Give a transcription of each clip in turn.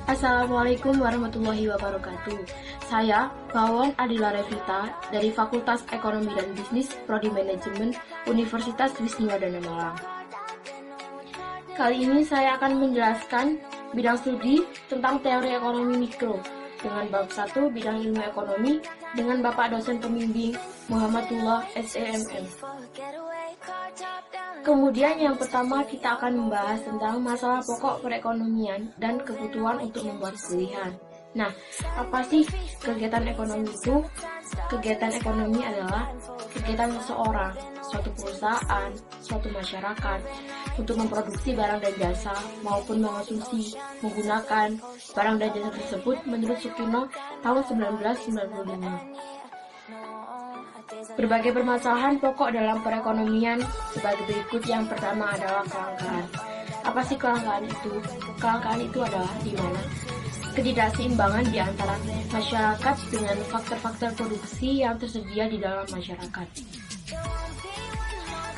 Assalamualaikum warahmatullahi wabarakatuh. Saya Bawon Adila Revita dari Fakultas Ekonomi dan Bisnis Prodi Manajemen Universitas Wisnuwardana Malang. Kali ini saya akan menjelaskan bidang studi tentang teori ekonomi mikro dengan bab 1 bidang ilmu ekonomi dengan Bapak dosen pembimbing Muhammadullah SEMM. Kemudian yang pertama kita akan membahas tentang masalah pokok perekonomian dan kebutuhan untuk membuat pilihan. Nah, apa sih kegiatan ekonomi itu? Kegiatan ekonomi adalah kegiatan seseorang, suatu perusahaan, suatu masyarakat untuk memproduksi barang dan jasa maupun mengonsumsi menggunakan barang dan jasa tersebut menurut Sukino tahun 1995. Berbagai permasalahan pokok dalam perekonomian sebagai berikut. Yang pertama adalah kelangkaan. Apa sih kelangkaan itu? Kelangkaan itu adalah di mana ketidakseimbangan di antara masyarakat dengan faktor-faktor produksi yang tersedia di dalam masyarakat.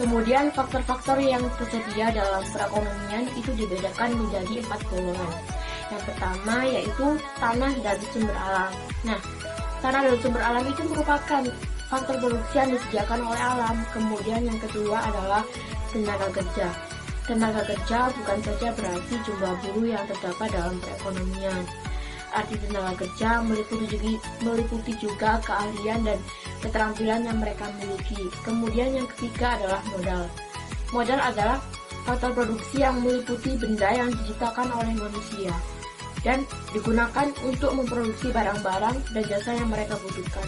Kemudian faktor-faktor yang tersedia dalam perekonomian itu dibedakan menjadi 4 golongan. Yang pertama yaitu tanah dan sumber alam. Nah, tanah dan sumber alam itu merupakan faktor produksi yang disediakan oleh alam. Kemudian yang kedua adalah tenaga kerja. Tenaga kerja bukan saja berarti jumlah buruh yang terdapat dalam perekonomian. Arti tenaga kerja meliputi juga keahlian dan keterampilan yang mereka miliki. Kemudian yang ketiga adalah modal. Modal adalah faktor produksi yang meliputi benda yang diciptakan oleh manusia dan digunakan untuk memproduksi barang-barang dan jasa yang mereka butuhkan.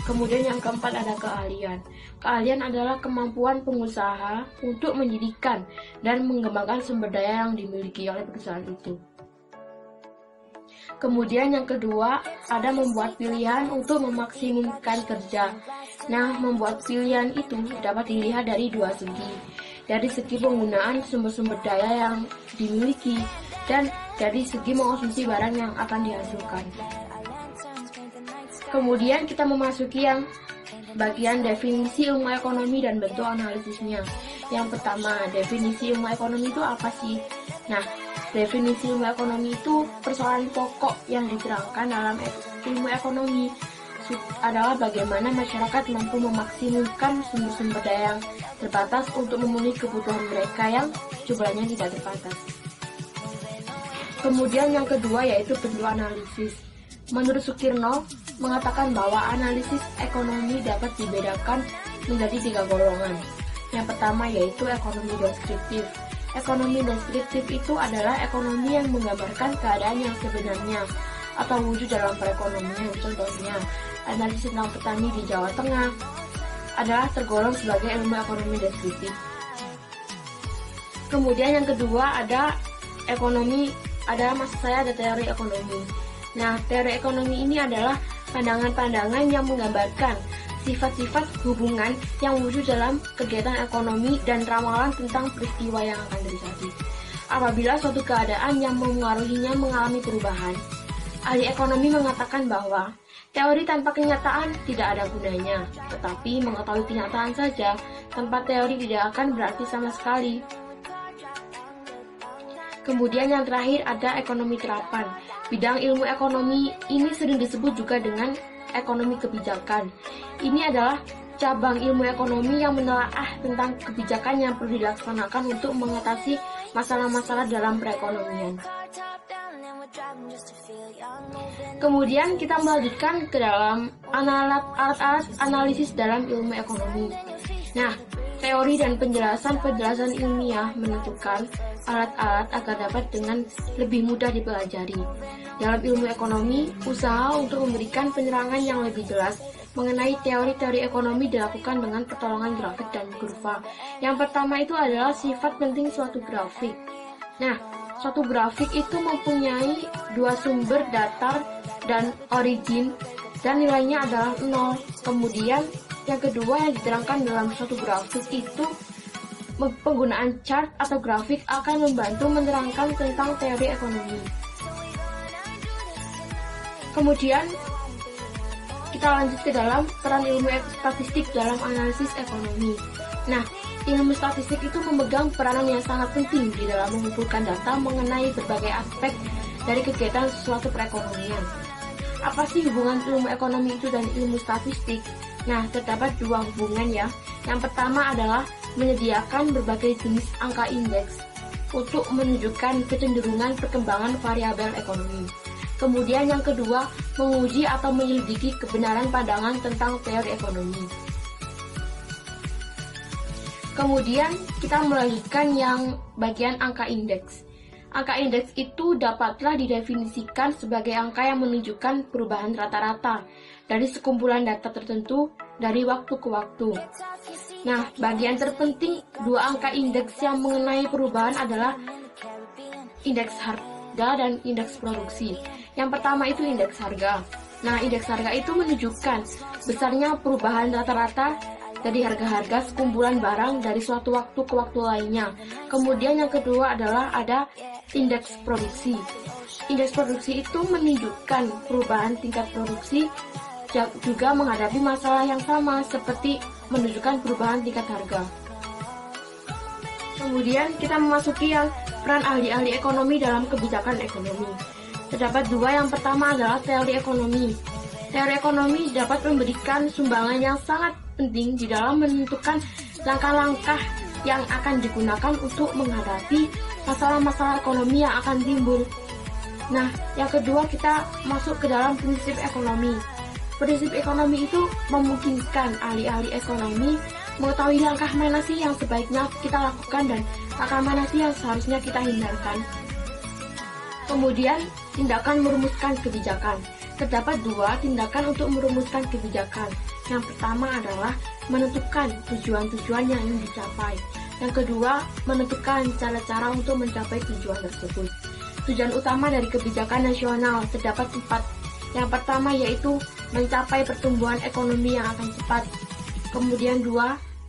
Kemudian yang keempat ada keahlian. Keahlian adalah kemampuan pengusaha untuk menjadikan dan mengembangkan sumber daya yang dimiliki oleh perusahaan itu. Kemudian yang kedua ada membuat pilihan untuk memaksimumkan kerja. Nah, membuat pilihan itu dapat dilihat dari dua segi. Dari segi penggunaan sumber-sumber daya yang dimiliki dan dari segi mengonsumsi barang yang akan dihasilkan. Kemudian kita memasuki yang bagian definisi ilmu ekonomi dan bentuk analisisnya. Yang pertama, definisi ilmu ekonomi itu apa sih? Nah, definisi ilmu ekonomi itu persoalan pokok yang diterangkan dalam ilmu ekonomi adalah bagaimana masyarakat mampu memaksimumkan sumber-sumber daya yang terbatas untuk memenuhi kebutuhan mereka yang jumlahnya tidak terbatas. Kemudian yang kedua yaitu bentuk analisis. Menurut Sukirno, mengatakan bahwa analisis ekonomi dapat dibedakan menjadi 3 golongan. Yang pertama yaitu ekonomi deskriptif. Ekonomi deskriptif itu adalah ekonomi yang menggambarkan keadaan yang sebenarnya atau wujud dalam perekonomian. Contohnya, analisis tentang petani di Jawa Tengah adalah tergolong sebagai ilmu ekonomi deskriptif. Kemudian yang kedua ada teori ekonomi. Nah, teori ekonomi ini adalah pandangan-pandangan yang menggambarkan sifat-sifat hubungan yang wujud dalam kegiatan ekonomi dan ramalan tentang peristiwa yang akan terjadi. Apabila suatu keadaan yang mengaruhinya mengalami perubahan, ahli ekonomi mengatakan bahwa teori tanpa kenyataan tidak ada gunanya, tetapi mengetahui kenyataan saja tanpa teori tidak akan berarti sama sekali. Kemudian yang terakhir ada ekonomi terapan. Bidang ilmu ekonomi ini sering disebut juga dengan ekonomi kebijakan. Ini adalah cabang ilmu ekonomi yang menelaah tentang kebijakan yang perlu dilaksanakan untuk mengatasi masalah-masalah dalam perekonomian. Kemudian kita melanjutkan ke dalam alat-alat analisis dalam ilmu ekonomi. Nah, teori dan penjelasan ilmiah menentukan alat-alat agar dapat dengan lebih mudah dipelajari. Dalam ilmu ekonomi, usaha untuk memberikan penerangan yang lebih jelas mengenai teori-teori ekonomi dilakukan dengan pertolongan grafik dan kurva. Yang pertama itu adalah sifat penting suatu grafik. Nah, suatu grafik itu mempunyai 2 sumber datar dan origin dan nilainya adalah 0. Kemudian yang kedua yang diterangkan dalam suatu grafik itu penggunaan chart atau grafik akan membantu menerangkan tentang teori ekonomi. Kemudian kita lanjut ke dalam peran ilmu statistik dalam analisis ekonomi. Nah, ilmu statistik itu memegang peranan yang sangat penting di dalam mengumpulkan data mengenai berbagai aspek dari kegiatan suatu perekonomian. Apa sih hubungan ilmu ekonomi itu dan ilmu statistik? Nah, terdapat dua hubungan ya. Yang pertama adalah menyediakan berbagai jenis angka indeks untuk menunjukkan kecenderungan perkembangan variabel ekonomi. Kemudian yang kedua, menguji atau menyelidiki kebenaran pandangan tentang teori ekonomi. Kemudian kita melanjutkan yang bagian angka indeks. Angka indeks itu dapatlah didefinisikan sebagai angka yang menunjukkan perubahan rata-rata dari sekumpulan data tertentu dari waktu ke waktu. Nah, bagian terpenting dua angka indeks yang mengenai perubahan adalah indeks harga dan indeks produksi. Yang pertama itu indeks harga. Nah, indeks harga itu menunjukkan besarnya perubahan rata-rata dari harga-harga sekumpulan barang dari suatu waktu ke waktu lainnya. Kemudian yang kedua adalah ada indeks produksi. Indeks produksi itu menunjukkan perubahan tingkat produksi juga menghadapi masalah yang sama seperti menunjukkan perubahan tingkat harga. Kemudian kita memasuki yang peran ahli-ahli ekonomi dalam kebijakan ekonomi. Terdapat dua, yang pertama adalah teori ekonomi. Teori ekonomi dapat memberikan sumbangan yang sangat penting di dalam menentukan langkah-langkah yang akan digunakan untuk menghadapi masalah-masalah ekonomi yang akan timbul. Nah, yang kedua kita masuk ke dalam prinsip ekonomi. Prinsip ekonomi itu memungkinkan ahli-ahli ekonomi mengetahui langkah mana sih yang sebaiknya kita lakukan dan langkah mana sih yang seharusnya kita hindarkan. Kemudian, tindakan merumuskan kebijakan. Terdapat dua tindakan untuk merumuskan kebijakan. Yang pertama adalah menentukan tujuan-tujuan yang ingin dicapai. Yang kedua, menentukan cara-cara untuk mencapai tujuan tersebut. Tujuan utama dari kebijakan nasional terdapat 4. Yang pertama yaitu mencapai pertumbuhan ekonomi yang akan cepat. Kemudian 2,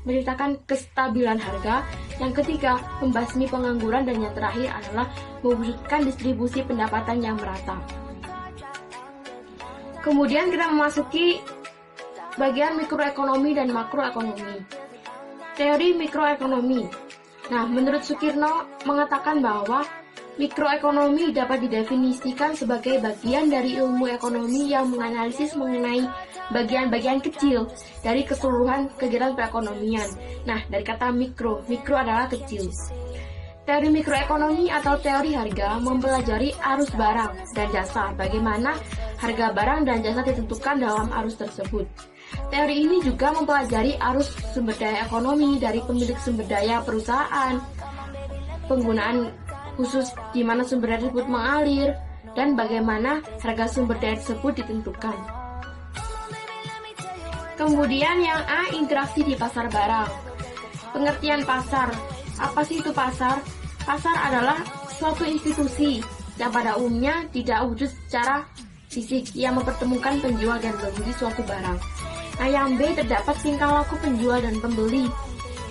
menciptakan kestabilan harga. Yang ketiga, membasmi pengangguran. Dan yang terakhir adalah mewujudkan distribusi pendapatan yang merata. Kemudian kita memasuki bagian mikroekonomi dan makroekonomi. Teori mikroekonomi. Nah, menurut Sukirno mengatakan bahwa mikroekonomi dapat didefinisikan sebagai bagian dari ilmu ekonomi yang menganalisis mengenai bagian-bagian kecil dari keseluruhan kegiatan perekonomian. Nah, dari kata mikro adalah kecil. Teori mikroekonomi atau teori harga mempelajari arus barang dan jasa, bagaimana harga barang dan jasa ditentukan dalam arus tersebut. Teori ini juga mempelajari arus sumber daya ekonomi dari pemilik sumber daya perusahaan, penggunaan khusus di mana sumber daya tersebut mengalir, dan bagaimana harga sumber daya tersebut ditentukan. Kemudian yang A, interaksi di pasar barang. Pengertian pasar. Apa sih itu pasar? Pasar adalah suatu institusi yang pada umumnya tidak wujud secara fisik yang mempertemukan penjual dan pembeli suatu barang. Nah, yang B, terdapat tingkah laku penjual dan pembeli.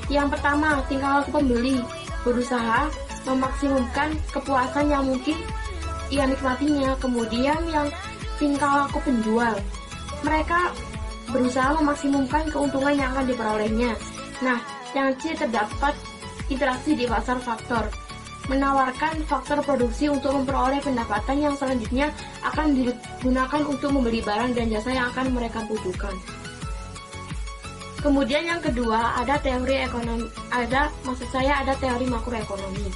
Yang pertama, tingkah laku pembeli berusaha memaksimumkan kepuasan yang mungkin ia nikmatinya. Kemudian yang tingkah laku penjual, mereka berusaha memaksimumkan keuntungan yang akan diperolehnya. Nah, yang C, terdapat interaksi di pasar faktor, menawarkan faktor produksi untuk memperoleh pendapatan yang selanjutnya akan digunakan untuk membeli barang dan jasa yang akan mereka butuhkan. Kemudian yang kedua ada teori ekonomi, ada teori makroekonomi.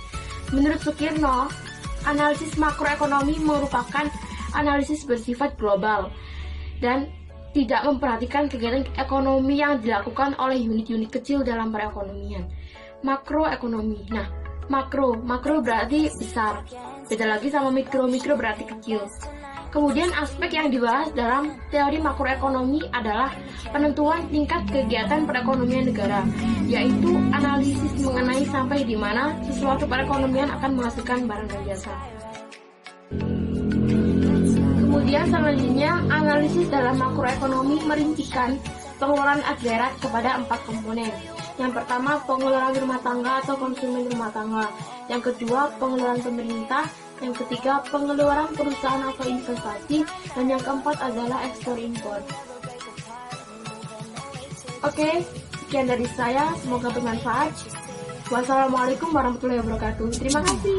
Menurut Sukirno, analisis makroekonomi merupakan analisis bersifat global dan tidak memperhatikan kegiatan ekonomi yang dilakukan oleh unit-unit kecil dalam perekonomian. Makroekonomi. Nah, makro berarti besar. Beda lagi sama mikro berarti kecil. Kemudian aspek yang dibahas dalam teori makroekonomi adalah penentuan tingkat kegiatan perekonomian negara, yaitu analisis mengenai sampai di mana sesuatu perekonomian akan menghasilkan barang dan jasa. Kemudian selanjutnya, analisis dalam makroekonomi merincikan pengeluaran agregat kepada 4 komponen. Yang pertama, pengeluaran rumah tangga atau konsumen rumah tangga. Yang kedua, pengeluaran pemerintah. Yang ketiga, pengeluaran perusahaan atau investasi. Dan yang keempat adalah ekspor-impor. Oke, sekian dari saya. Semoga bermanfaat. Wassalamualaikum warahmatullahi wabarakatuh. Terima kasih.